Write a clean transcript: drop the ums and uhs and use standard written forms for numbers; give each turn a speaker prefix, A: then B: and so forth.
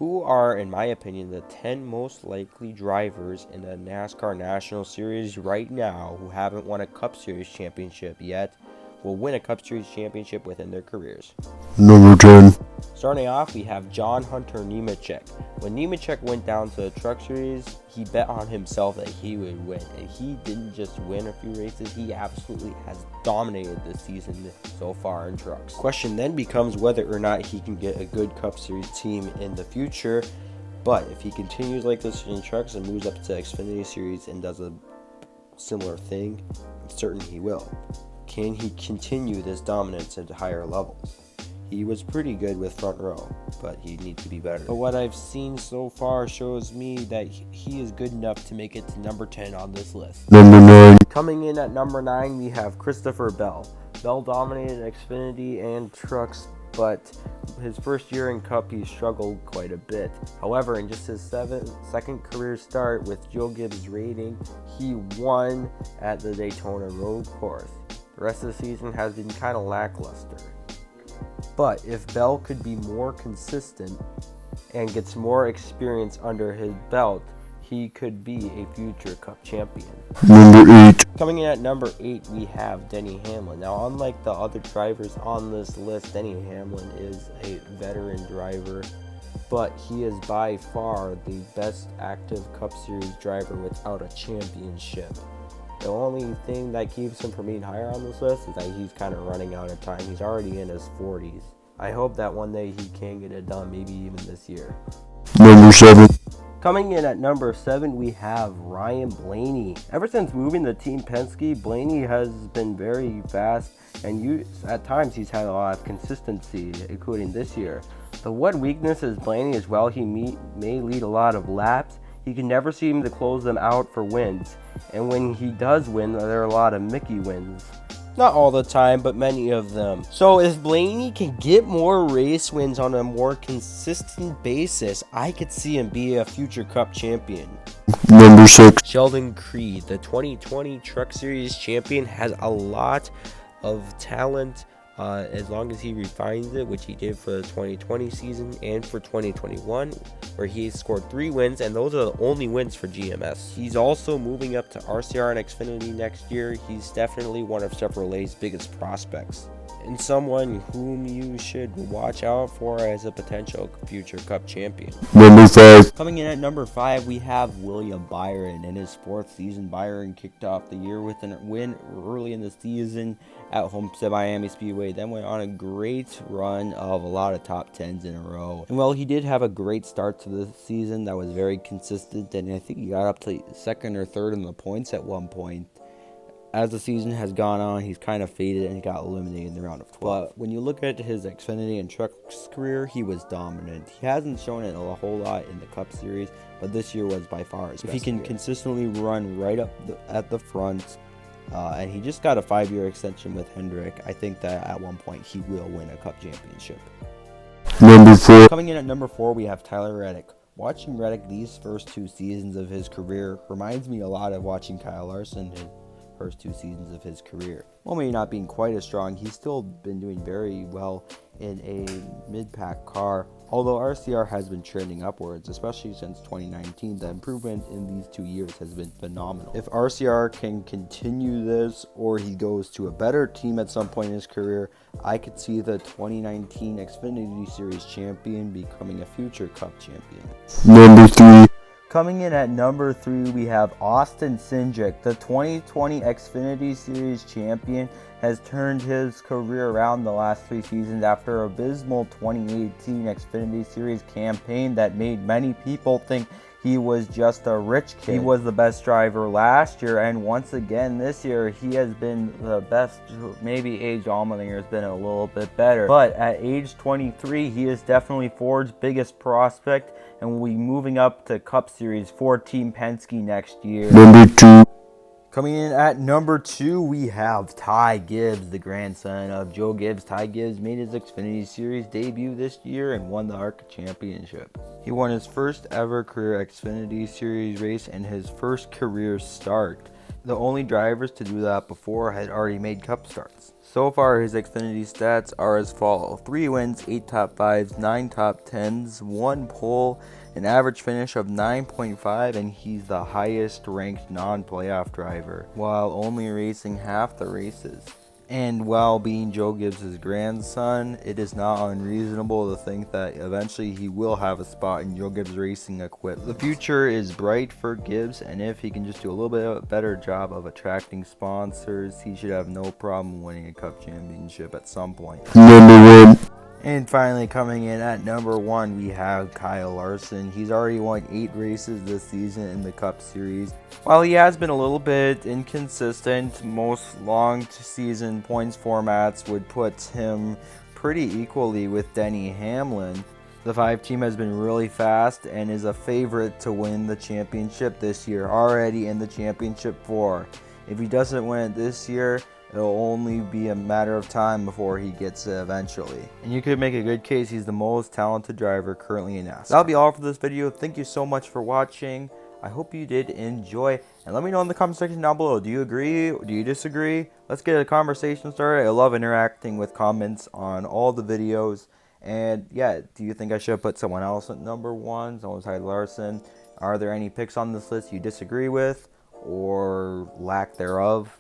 A: Who are, in my opinion, the 10 most likely drivers in the NASCAR National Series right now who haven't won a Cup Series championship yet, will win a Cup Series championship within their careers?
B: Number 10.
A: Starting off, we have John Hunter Nemechek. When Nemechek went down to the Truck Series, he bet on himself that he would win. And he didn't just win a few races, he absolutely has dominated this season so far in trucks. Question then becomes whether or not he can get a good Cup Series team in the future. But if he continues like this in trucks and moves up to Xfinity Series and does a similar thing, I'm certain he will. Can he continue this dominance at higher levels? He was pretty good with front row, but he needs to be better. But what I've seen so far shows me that he is good enough to make it to number 10 on this list.
B: Number 9.
A: Coming in at number 9, we have Christopher Bell. Bell dominated Xfinity and trucks, but his first year in Cup, he struggled quite a bit. However, in just his second career start with Joe Gibbs' rating, he won at the Daytona Road Course. The rest of the season has been kind of lackluster. But if Bell could be more consistent and gets more experience under his belt, he could be a future Cup champion.
B: Number 8.
A: Coming in at number 8, we have Denny Hamlin. Now, unlike the other drivers on this list, Denny Hamlin is a veteran driver, but he is by far the best active Cup Series driver without a championship. The only thing that keeps him from being higher on this list is that he's kind of running out of time. He's already in his 40s. I hope that one day he can get it done, maybe even this year.
B: Number 7.
A: Coming in at number 7, we have Ryan Blaney. Ever since moving to Team Penske, Blaney has been very fast, and at times he's had a lot of consistency, including this year. The one weakness is Blaney as well. He may lead a lot of laps. He can never seem to close them out for wins. And when he does win, there are a lot of Mickey wins. Not all the time, but many of them. So if Blaney can get more race wins on a more consistent basis, I could see him be a future Cup champion.
B: Number 6.
A: Sheldon Creed, the 2020 Truck Series champion, has a lot of talent. As long as he refines it, which he did for the 2020 season and for 2021, where he scored 3 wins, and those are the only wins for GMS. He's also moving up to RCR and Xfinity next year. He's definitely one of Chevrolet's biggest prospects, and someone whom you should watch out for as a potential future Cup champion.
B: Number 5.
A: Coming in at number 5, we have William Byron. In his 4th season, Byron kicked off the year with a win early in the season at Homestead Miami Speedway, then went on a great run of a lot of top 10s in a row. And well, he did have a great start to the season that was very consistent, and I think he got up to 2nd or 3rd in the points at one point. As the season has gone on, he's kind of faded and he got eliminated in the round of 12. But when you look at his Xfinity and Trucks career, he was dominant. He hasn't shown it a whole lot in the Cup Series, but this year was by far his best. If he can consistently run right up at the front, and he just got a 5-year extension with Hendrick, I think that at one point he will win a Cup championship.
B: Number 4.
A: Coming in at number 4, we have Tyler Reddick. Watching Reddick these first 2 seasons of his career reminds me a lot of watching Kyle Larson in first 2 seasons of his career. While maybe not being quite as strong, he's still been doing very well in a mid-pack car. Although RCR has been trending upwards, especially since 2019, the improvement in these 2 years has been phenomenal. If RCR can continue this, or he goes to a better team at some point in his career, I could see the 2019 Xfinity Series champion becoming a future Cup champion.
B: Number 3.
A: Coming in at number 3, we have Austin Cindric. The 2020 Xfinity Series champion has turned his career around the last 3 seasons after an abysmal 2018 Xfinity Series campaign that made many people think he was just a rich kid. He was the best driver last year, and once again this year he has been the best. Maybe Age Allmendinger has been a little bit better, but at age 23 he is definitely Ford's biggest prospect and will be moving up to Cup Series for Team Penske next year.
B: Number 2.
A: Coming in at number 2, we have Ty Gibbs, the grandson of Joe Gibbs. Ty Gibbs made his Xfinity Series debut this year and won the ARCA Championship. He won his first ever career Xfinity Series race and his first career start. The only drivers to do that before had already made Cup starts. So far, his Xfinity stats are as follow: 3 wins, 8 top 5s, 9 top 10s, 1 pole, an average finish of 9.5, and he's the highest ranked non-playoff driver, while only racing half the races. And while being Joe Gibbs' grandson, it is not unreasonable to think that eventually he will have a spot in Joe Gibbs Racing equipment. The future is bright for Gibbs, and if he can just do a little bit better job of attracting sponsors, he should have no problem winning a Cup championship at some point.
B: Number 1.
A: And finally, coming in at number 1, we have Kyle Larson. He's already won 8 races this season in the Cup Series. While he has been a little bit inconsistent, most long season points formats would put him pretty equally with Denny Hamlin. The 5 team has been really fast and is a favorite to win the championship this year, already in the championship 4. If he doesn't win it this year, it'll only be a matter of time before he gets it eventually. And you could make a good case he's the most talented driver currently in NASCAR. That'll be all for this video. Thank you so much for watching. I hope you did enjoy. And let me know in the comment section down below. Do you agree? Do you disagree? Let's get a conversation started. I love interacting with comments on all the videos. And yeah, do you think I should have put someone else at number 1? Someone besides Larson? Are there any picks on this list you disagree with or lack thereof?